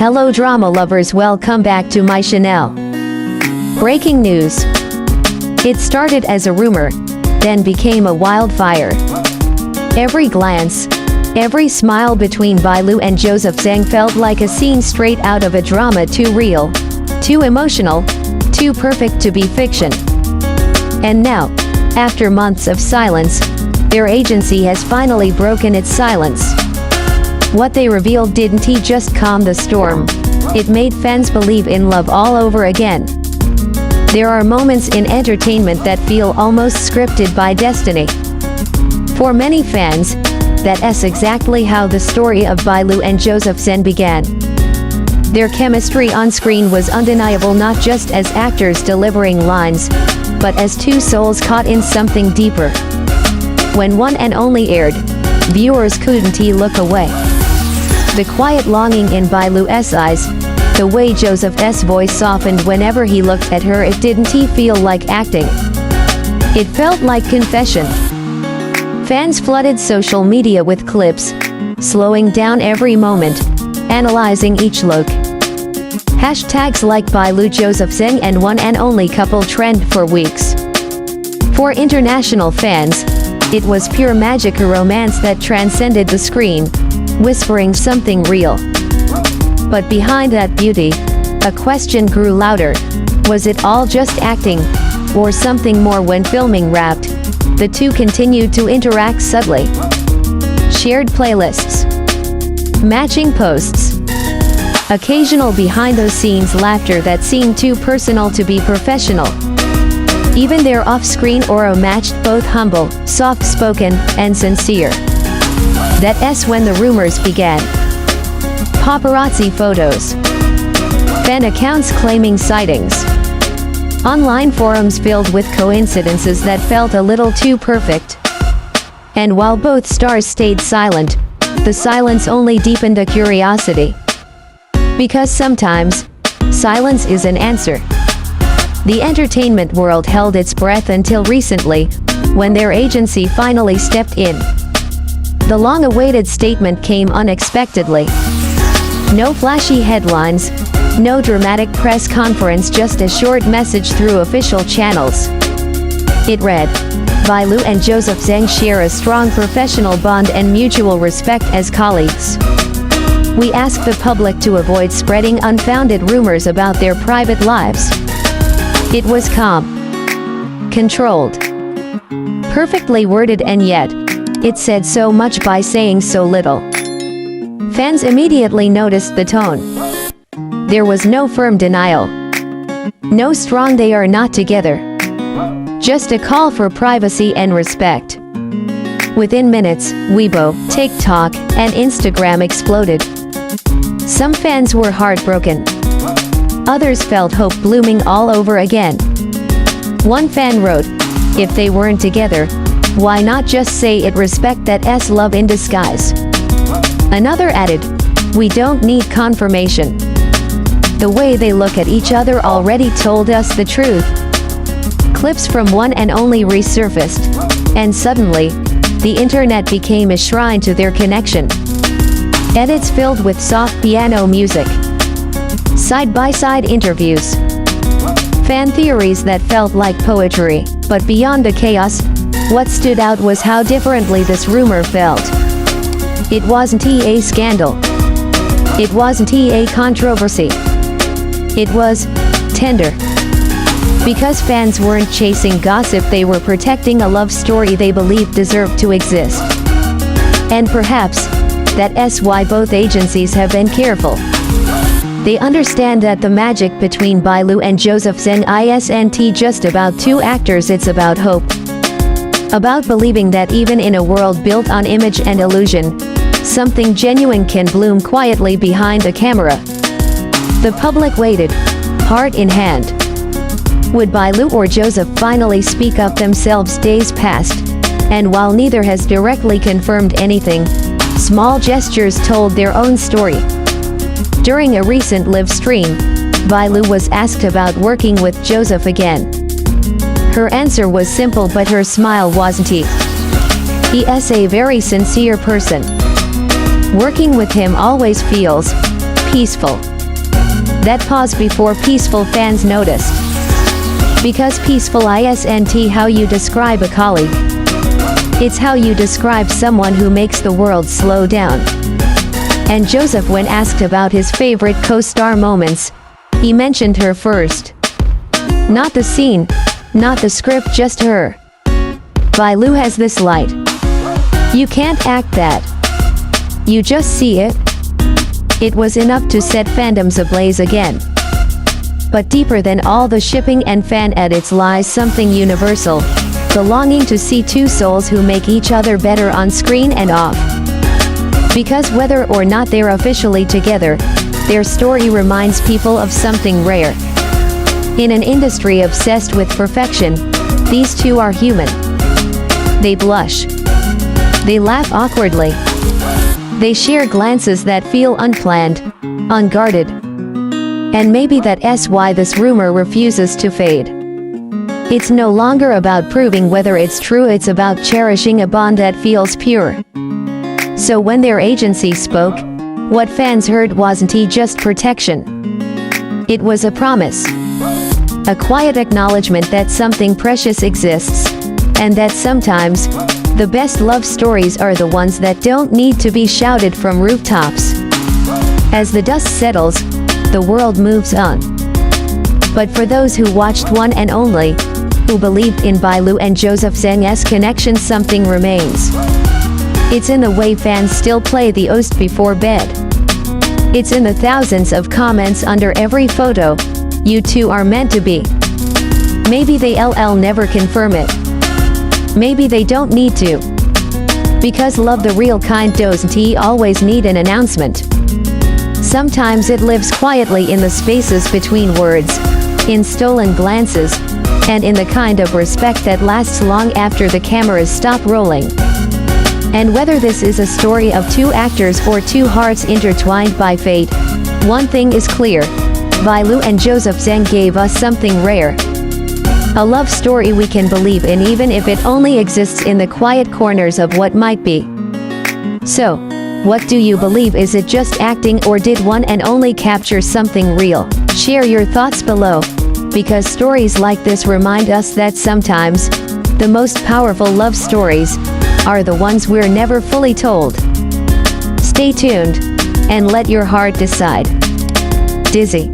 Hello drama lovers, welcome back to my channel. Breaking news. It started as a rumor, then became a wildfire. Every glance, every smile between Bailu and Joseph Zeng felt like a scene straight out of a drama, too real, too emotional, too perfect to be fiction. And now, after months of silence, their agency has finally broken its silence. What they revealed didn't just calm the storm, it made fans believe in love all over again. There are moments in entertainment that feel almost scripted by destiny. For many fans, that's exactly how the story of Bailu and Joseph Zeng began. Their chemistry on screen was undeniable, not just as actors delivering lines, but as two souls caught in something deeper. When One and Only aired, viewers couldn't look away. The quiet longing in Bailu's eyes, the way Joseph's voice softened whenever he looked at her, it didn't feel like acting. It felt like confession. Fans flooded social media with clips, slowing down every moment, analyzing each look. Hashtags like Bailu Joseph Zeng and One and Only couple trend for weeks. For international fans, it was pure magic, a romance that transcended the screen, whispering something real. But behind that beauty, a question grew louder. Was it all just acting, or something more? When filming wrapped, the two continued to interact subtly. Shared playlists, matching posts, occasional behind-the-scenes laughter that seemed too personal to be professional. Even their off-screen aura matched, both humble, soft-spoken, and sincere. That's when the rumors began. Paparazzi photos, fan accounts claiming sightings, online forums filled with coincidences that felt a little too perfect. And while both stars stayed silent, the silence only deepened the curiosity. Because sometimes, silence is an answer. The entertainment world held its breath until recently, when their agency finally stepped in. The long-awaited statement came unexpectedly. No flashy headlines, no dramatic press conference, just a short message through official channels. It read, Bailu and Joseph Zeng share a strong professional bond and mutual respect as colleagues. We ask the public to avoid spreading unfounded rumors about their private lives. It was calm, controlled, perfectly worded, and yet, it said so much by saying so little. Fans immediately noticed the tone. There was no firm denial. No strong "they are not together." Just a call for privacy and respect. Within minutes, Weibo, TikTok, and Instagram exploded. Some fans were heartbroken. Others felt hope blooming all over again. One fan wrote, "If they weren't together, why not just say it? Respect that's love in disguise." Another added, "We don't need confirmation. The way they look at each other already told us the truth." Clips from One and Only resurfaced, and suddenly, the internet became a shrine to their connection. Edits filled with soft piano music, side-by-side interviews, fan theories that felt like poetry. But beyond the chaos, what stood out was how differently this rumor felt. It wasn't a scandal. It wasn't a controversy. It was tender. Because fans weren't chasing gossip, they were protecting a love story they believed deserved to exist. And perhaps, that's why both agencies have been careful. They understand that the magic between Bailu and Joseph Zeng isn't just about two actors, it's about hope. About believing that even in a world built on image and illusion, something genuine can bloom quietly behind the camera. The public waited, heart in hand. Would Bailu or Joseph finally speak up themselves? Days passed, and while neither has directly confirmed anything, small gestures told their own story. During a recent live stream, Bailu was asked about working with Joseph again. Her answer was simple, but her smile wasn't. He's a very sincere person. Working with him always feels peaceful. That pause before peaceful fans noticed. Because peaceful isn't how you describe a colleague. It's how you describe someone who makes the world slow down. And Joseph, when asked about his favorite co-star moments, he mentioned her first. Not the scene, not the script, just her. Bailu has this light. You can't act that. You just see it. It was enough to set fandoms ablaze again. But deeper than all the shipping and fan edits lies something universal. The longing to see two souls who make each other better on screen and off. Because whether or not they're officially together, their story reminds people of something rare. In an industry obsessed with perfection, these two are human. They blush. They laugh awkwardly. They share glances that feel unplanned, unguarded. And maybe that's why this rumor refuses to fade. It's no longer about proving whether it's true, it's about cherishing a bond that feels pure. So when their agency spoke, what fans heard wasn't just protection. It was a promise. A quiet acknowledgement that something precious exists, and that sometimes, the best love stories are the ones that don't need to be shouted from rooftops. As the dust settles, the world moves on. But for those who watched One and Only, who believed in Bailu and Joseph Zeng's connection, something remains. It's in the way fans still play the Ost before bed. It's in the thousands of comments under every photo. You two are meant to be. Maybe they'll never confirm it. Maybe they don't need to. Because love, the real kind, doesn't always need an announcement. Sometimes it lives quietly in the spaces between words, in stolen glances, and in the kind of respect that lasts long after the cameras stop rolling. And whether this is a story of two actors or two hearts intertwined by fate, one thing is clear: Bailu and Joseph Zeng gave us something rare. A love story we can believe in, even if it only exists in the quiet corners of what might be. So, what do you believe? Is it just acting, or did One and Only capture something real? Share your thoughts below, because stories like this remind us that sometimes, the most powerful love stories are the ones we're never fully told. Stay tuned, and let your heart decide. Dizzy.